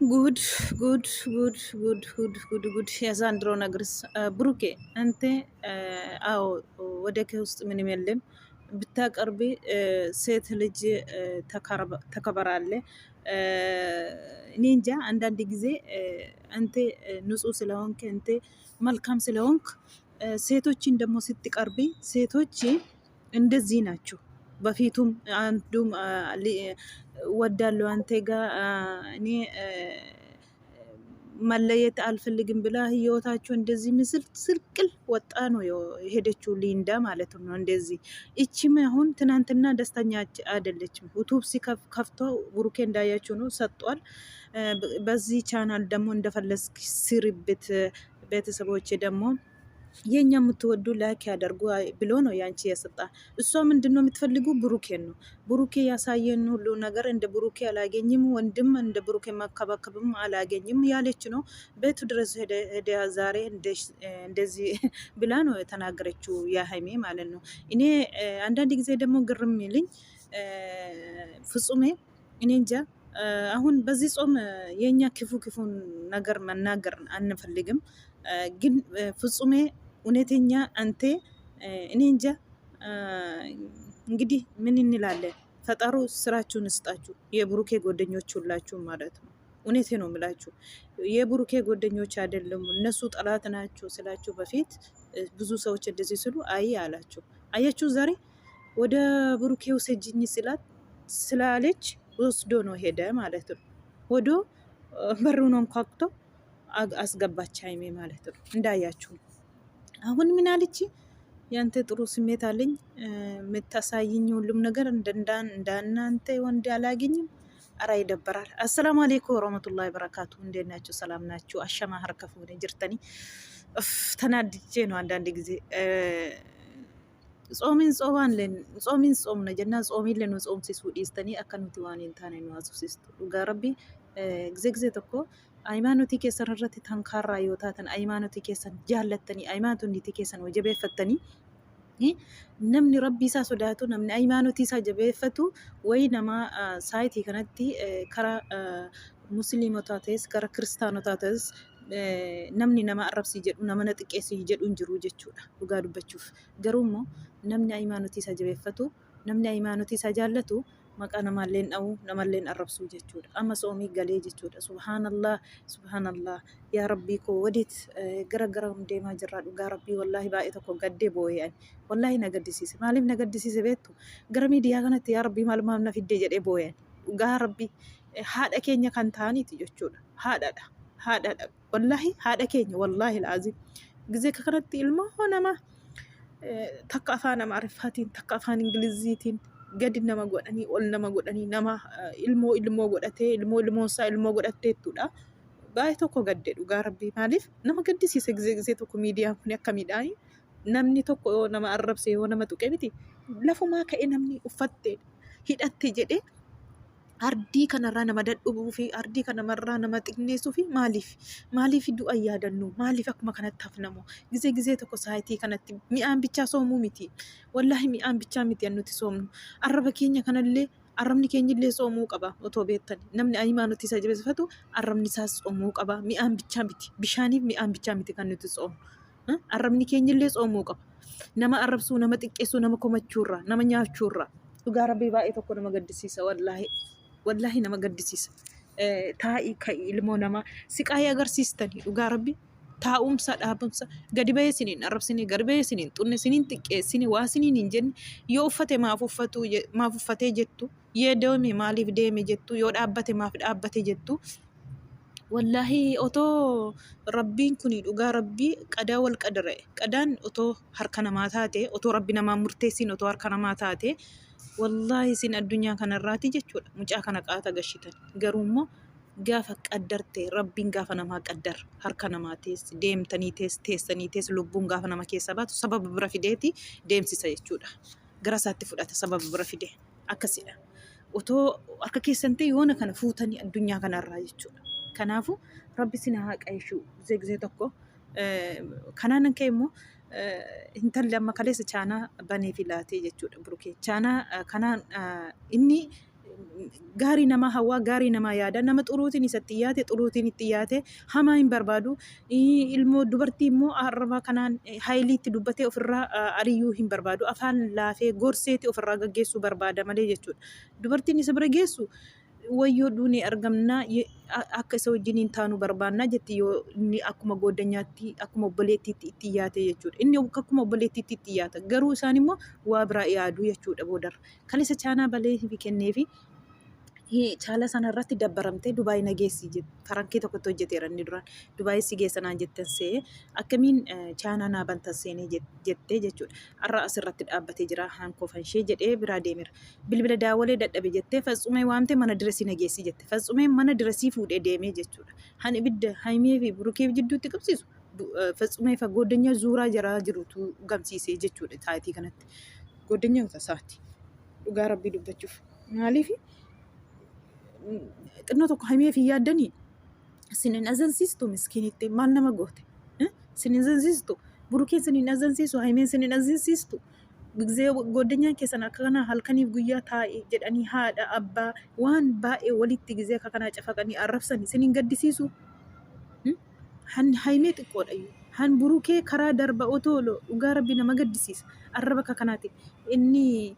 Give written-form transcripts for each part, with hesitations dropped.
ጉድ ጉድ ጉድ ጉድ ጉድ ጉድ ጉድ የዛንድሮ ነገርስ ብሩኬ አንተ አዎ ወደ ውስጥ ምንም የለም ብታቀርቢ ሴት ልጅ ተከበራለ። እኔ እንጃ አንዳንድ ጊዜ አንተ ንጹህ ስለሆንክ አንተ መልካም ስለሆንክ ሴቶችን ደግሞ ስትቀርቢ ሴቶች እንደዚህ ናቸው። በፊቱም አንዱም ወዳለው አንተ ጋር እኔ መለየት አልፈልግም ብላ ህይወታቸው እንደዚህ ምስል ስልቅል ወጣ ነው የሄደችው ሊንዳ ማለት ነው። እንደዚህ እቺም አሁን ትናንትና ደስተኛ አይደለችም። ዩቱብ ሲከፍቶ ብሩኬ እንዳያችሁ ነው ሰጧል። በዚህ ቻናል ደግሞ እንደፈለስክ ስሪበት ቤተሰቦች ደግሞ የኛ የምትወዱ ላይክ ያደርጉ ብሎ ነው ያንቺ የሰጣ። እሷ ምንድነው የምትፈልጉ? ብሩኬን ነው። ብሩኬ ያሳየን ሁሉ ነገር እንደ ብሩኬ አላገኝም፣ ወንድም እንደ ብሩኬ መከባከብም አላገኝም ያለች ነው። ቤቱ ድረስ ሄደ ዛሬ እንደዚህ ብላ ነው የተናገረችው የሀይሜ ማለት ነው። እኔ አንዳንድ ጊዜ ደግሞ ግርም ይልኝ ፍጹሜ እኔ እንጃ አሁን በዚህ ጾም የኛ ክፉ ነገር መናገር አንፈልግም፣ ግን ፍጹሜ እውነተኛ አንተ እኔ እንጃ እንግዲህ ምን እንላለን? ፈጣሩ ስራችሁን እስጣችሁ የብሩኬ ጓደኞች ሁላችሁ ማለት ነው። እውነቴ ነው የምላችሁ የብሩኬ ጓደኞች አይደለም እነሱ ጠላት ናቸው ስላችሁ በፊት ብዙ ሰዎች እንደዚህ ስሉ አይ አላችሁ። አያችሁ ዛሬ ወደ ብሩኬ ውሰጅኝ ስላለች ወስዶ ነው ሄደ ማለት ነው። ወዶ በሩን አንኳኩቶ አስገባች ሀይሜ ማለት ነው። እንዳያችሁ አሁን ምን አለች? ያንተ ጥሩ ስሜት አለኝ የምታሳይኝ ሁሉም ነገር እንዳናንተ ወንድ አላገኝም። አራ ይደበራል። አሰላሙ አለይኩም ወራህመቱላሂ ወበረካቱ። እንዴት ናችሁ? ሰላም ናችሁ? አሸማ ሀርከፉ ጅርተኒ ተናድጄ ነው አንዳንድ ጊዜ ጾሚን ጾም ነው ጀና ጾሚን ለን ጾም ሲሱ ዲስተኒ አከኑቲ ዋን እንታነ ነው አሱሲስቱ ጋረቢ ጊዜ ተኮ ሃይማኖቲ ኬሰን irratti tankaarraa yoo taatan ሃይማኖቲ ኬሰን jaallattanii ሃይማኖቲ ኬሰን ወጀቤፈተኒ namni rabbii isaa sodaatu namni ሃይማኖቲ isaa jabeeffatu way nama saayitii kanatti karaa musliimotaa ta'es karaa kiristaanotaa ta'es namni nama arrabsii jedhu nama na xiqqeessii jedhu hin jiru jechuudha. Dhugaa dubbachuuf garuu immoo namni ሃይማኖቲ isaa jabeeffatu namni ሃይማኖቲ isaa jaallatu maqaa namalleen dha'u namalleen arrabsuu jechuudha. Amma soomii galee jechuudha. Subhaanallah yaa rabbii koo wadiit gara deemaa jirraa dhugaa rabbii wallaahi baay'ee tokko gaddee boo'ee wallaahi na gaddisiise. Maaliif na gaddisiise beektu? Gara miidiyaa kanatti yaa rabbii maal na fiddee jedhee boo'ee dhugaa rabbii haadha keenya kan ta'aniiti jechuudha. Haadhaadha wallaahi haadha keenya wallaahi laazim ጊዜ kanatti ilmoo nama takka afaan amaariffaatiin takka afaan ingiliziitiin gadi nama godhanii ol nama godhanii nama ilmoo godhatee ilmoonsaa ilmoo godhatteettudha. Baay'ee tokko gaddee dhugaa rabbii maaliif nama gaddisiise ጊዜ tokko miidiyaan kun akka miidhaanii namni tokko yoo nama arrabse yoo nama tuqe miti lafumaa ka'e namni uffatte hidhatte jedhee ardii kanarraa nama dadhubuu fi ardii kanarraa nama xiqqeessuu fi maaliif du'a yaadannu maaliif akkuma kanatti hafnamu ጊዜ tokko saayitii kanatti mi'aan bichaa soomuu miti wallahi mi'aan bichaa miti annuti soomnu arraba keenya kanallee arrabni keenyillee soomuu qaba otoo beektani namni ሃይማኖቲ isaa jabeeffatu arrabni isaas soomuu qaba mi'aan bichaa miti bishaaniif mi'aan bichaa miti kan nuti soomnu arrabni keenyillee soomuu qaba nama arrabsuu nama xiqqeessuu nama komachuurra nama nyaachuurra dhugaa rabbii baay'ee tokko nama gaddisiisa wallahi nama gaddisiisa. Taa'ii ka'ii ilmoo namaa siqaayii agarsiistanii dhugaa rabbi taa'umsa dhaabumsa gadi bahee siniin arrabsinii gadi bahee siniin xunne siniin xiqqeessini waa siniin hin jenne yoo uffate maaf uffatee jettu yoo deeme maaliif deeme jettu yoo dhaabbate maaf dhaabbate jettu wallahi otoo rabbiin kuni dhugaa rabbii qadaa wal qadare qadaan otoo harka namaa taate otoo rabbi namaa murteessin otoo harka namaa taate wallahi sin addunyaa kanarraati jechuudha. Mucaa kana qaata gashitan garuu immoo gaafa qaddarte rabbiin gaafa namaa qaddar harka namaa deemtanii teessanii lubbuun gaafa nama keessa baatu sababa bira fideeti deemsisa jechuudha. Gara isaatti fudhata sababa bira fidee akkasidha. Otoo harka keessan ta'e yoona kana fuutanii addunyaa kanarraa jechuudha. Kanaafu rabbi sin haa qayyishuu ጊዜ tokko kanaan ka'e immoo intalli amma kaleessa chaanaa banee filaatee jechuudha. Burukee chaanaa kanaan inni gaarii namaa hawaa, gaarii namaa yaada. Nama xuruutiin isatti dhiyaate, xuruutiin itti dhiyaate hamaa hin barbaadu. Ilmoo dubartii immoo arraba kanaan haayiliitti dubbatee ofirraa ariyyuu hin barbaadu. Afaan laafee gorseeti ofirraa gaggeessuu barbaada malee jechuudha. Dubartiin isa bira geessu wayyoo duunee argamnaa akka isa wajjiniin taanu barbaannaa jetti yoo inni akkuma gooddanyaatti akkuma obboleettiitti itti dhiyaate jechuudha. Inni akkuma obboleettiitti itti dhiyaata. Garuu isaan immoo waa biraa yaadu jechuudha boodarra. Kan isa chaanaa balee kenneefi chaala sana irratti dabbaramtee Dubaay nageessi farankii tokkotti hojjeteera inni duraan Dubaay si geessanaan jettan see akkamiin chaanaa naa bantan seenee jettee jechuudha. Har'a asirratti dhaabbatee jira hankoofan ishee jedhee biraa deemira. Bilbila daawwalee dadhabe jettee Fatsumee waamtee mana diresii nageessi jette. Fatsumee mana diresii fuudhee deemee jechuudha. Han ibidda Haimee fi Burukee jidduutti qabsiisu. Fatsumee fa gooddanyaa zuuraa jaraa jirutu gamsiisee jechuudha taayitii kanatti. Gooddanyaa isaati. Dhugaa rabbii dubbachuuf. Maaliif? Xinnoo tokko Haimee fi yaaddanii sinin azansiistu miskiinitti maal nama goote? Sinin azansiistu Burukeen sinin azansiisu Haimeen sinin azansiistu ጊዜ ጎደኛን keessan akka kana halkaniif guyyaa taa'e jedhanii haadha abbaa waan baay'ee walitti ጊዜ akka kana cafaqanii arrabsanii sinin gaddisiisu. Han Haimee xiqqoodha iyyuu. Han Burukee karaa darba otoolo dhugaa rabbi nama gaddisiisa. Arraba akka kanaati. Inni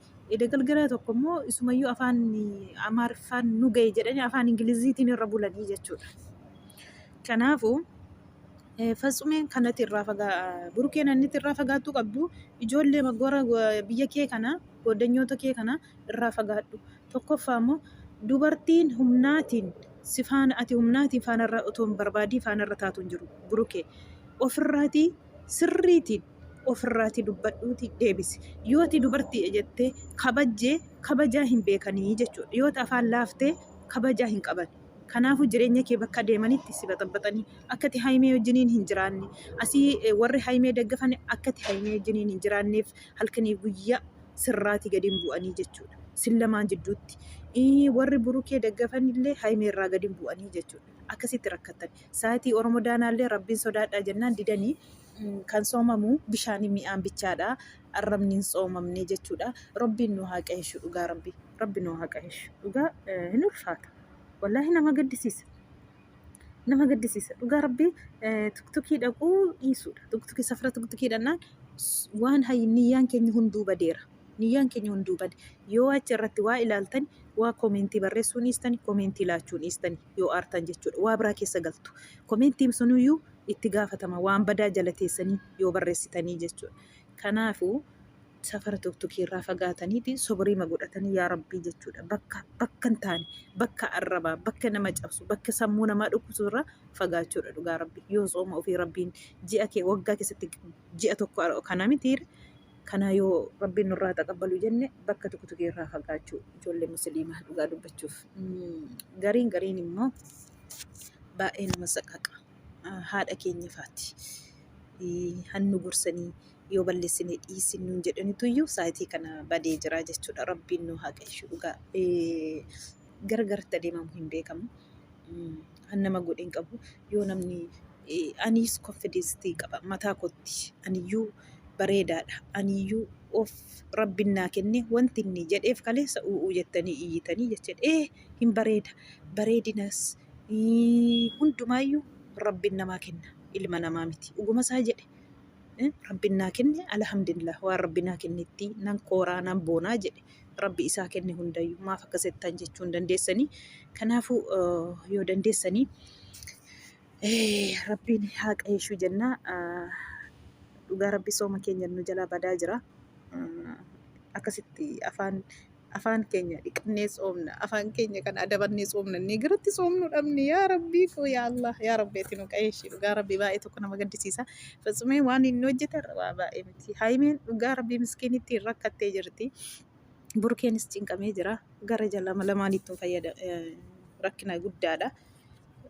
galgala tokko immoo isumayyuu afaan Amaariffaan nu ga'e jedhanii afaan Ingiliziitiin irra bulanii jechuudha. Kanaafuu Fatsumeen kanatti irraa Burukeen annitti irraa fagaattuu qabdu ijoollee maggoora biyya kee kana gooddanyoota kee kana irraa fagaadhu. Tokkoffaa immoo dubartiin humnaatiin si faana ati humnaatiin faanarra otoo hin barbaadii faanarra taatu hin jiru Burukee. Ofirraatii sirriitiin ofirraatii dubbadhuuti deebisi. Yoo ati dubartii jettee kabajjee kabajaa hin beekanii jechuudha. Yoo afaan laaftee kabajaa hin qaban. Kanaafuu jireenya kee bakka deemanitti si baxabbaxanii akka ati Haimee wajjiniin hin jiraanne asii warri Haimee daggafan akka ati Haimee wajjiniin hin jiraanneef halkanii guyyaa sirraatii gadi hin bu'anii jechuudha. Sin lamaan jidduutti. Warri Burukee daggafan illee Haimee irraa gadi hin bu'anii jechuudha. Akkasitti rakkatan. Sa'aatii Oromoo daanaallee rabbiin sodaadhaa jennaan didanii kan soomamu bishaan mi'aan bichaadha. Arrabni hin soomamne jechuudha. Rabbiin nu haa qaheessu dhugaa rabbi. Rabbi nu haa qaheessu. Dhugaa hin ulfaata. Wallaahi nama gaddisiisa. Nama gaddisiisa. Dhugaa rabbi tuktukii dhaquu dhiisuudha. Tuktukii safara tuktukii dhannaan waan niyyaan keenya hunduu badeera. Niyyaan keenya hunduu bade. Yoo achi irratti waa ilaaltan waa koomentii barreessuun dhiistani koomentii laachuun dhiistani yoo aartan jechuudha. Waa biraa keessa galtu. Koomentiin sunuyyuu itti gaafatama waan badaa jala teessanii yoo barreessitanii jechuudha. Kanaafuu safara tuktukii irraa fagaataniiti sobriima godhatanii yaa rabbii jechuudha. Bakka hin taane bakka arrabaa bakka nama cabsu bakka sammuu namaa dhukkusu irraa fagaachuudha dhugaa rabbii. Yoo sooma ofii rabbiin ji'a kee waggaa keessatti ji'a tokko kana mitiire kana yoo rabbiin nurraa taqabbalu jenne bakka tuktukii irraa fagaachuu ijoollee musliimaa dhugaa dubbachuuf. Gariin immoo baay'ee nama saqaqa. Haadha keenya faati. Hannu gorsanii yoo balleessine dhiisin nuun jedhanitu iyyuu sa'aatii kana badee jira jechuudha. Rabbiin nu haa qaheessu dhugaa. Gargarte adeemamu hin beekamu. Han nama godhe hin qabu. Yoo namni anis konfidensitii qaba mataa kootti. Aniyyuu bareedaadha. Aniyyuu of rabbiin naa kenne wanti inni jedheef kaleessa u'uu jettanii iyyitanii jechuudha. Hin bareeda. Bareedinas hundumaayyuu rabbiin namaa kenna. Ilma namaa miti. Dhuguma isaa jedhe. Rabbiin naa kenne alhamdulillah waan rabbi naa kennetti nan kooraa nan boonaa jedhe. Rabbi isaa kenne hundayyuu maaf akkasittan jechuun dandeessanii. Kanaafuu yoo dandeessanii rabbiin haa qaheessu jennaa. Dhugaa rabbi sooma keenya nu jalaa badaa jira. Akkasitti afaan keenya dhiqannee soomna. Afaan keenya kan adabannee soomna. Inni garatti soomnu dhabne yaa rabbii koo yaa Allah yaa rabbeetti nu qaheessu. Dhugaa rabbii baay'ee tokko nama gaddisiisa. Fatsumee waan inni hojjete waa baay'ee miti. Haimeen dhugaa rabbii miskiinitti rakkattee jirti. Burukeenis cinqamee jira. Gara jala lamaanitti fayyada rakkina guddaadha.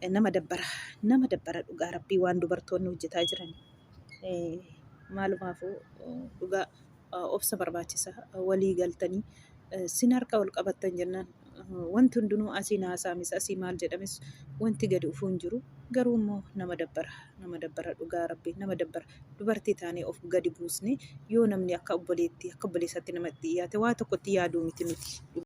Nama dabbara dhugaa rabbii waan dubartoonni hojjetaa jiran. Maalumaafuu dhugaa obsa barbaachisa. Walii galtanii sin harka wal qabattan jennaan wanti hundinuu asii naasaamis asii maal jedhames wanti gadi dhufuu hin jiru. Garuu immoo nama dabbara dhugaa rabbii nama dabbara. Dubartii taanee of gadi buusne yoo namni akka obboleessaatti namatti dhiyaate waa tokkotti yaaduu miti nuti.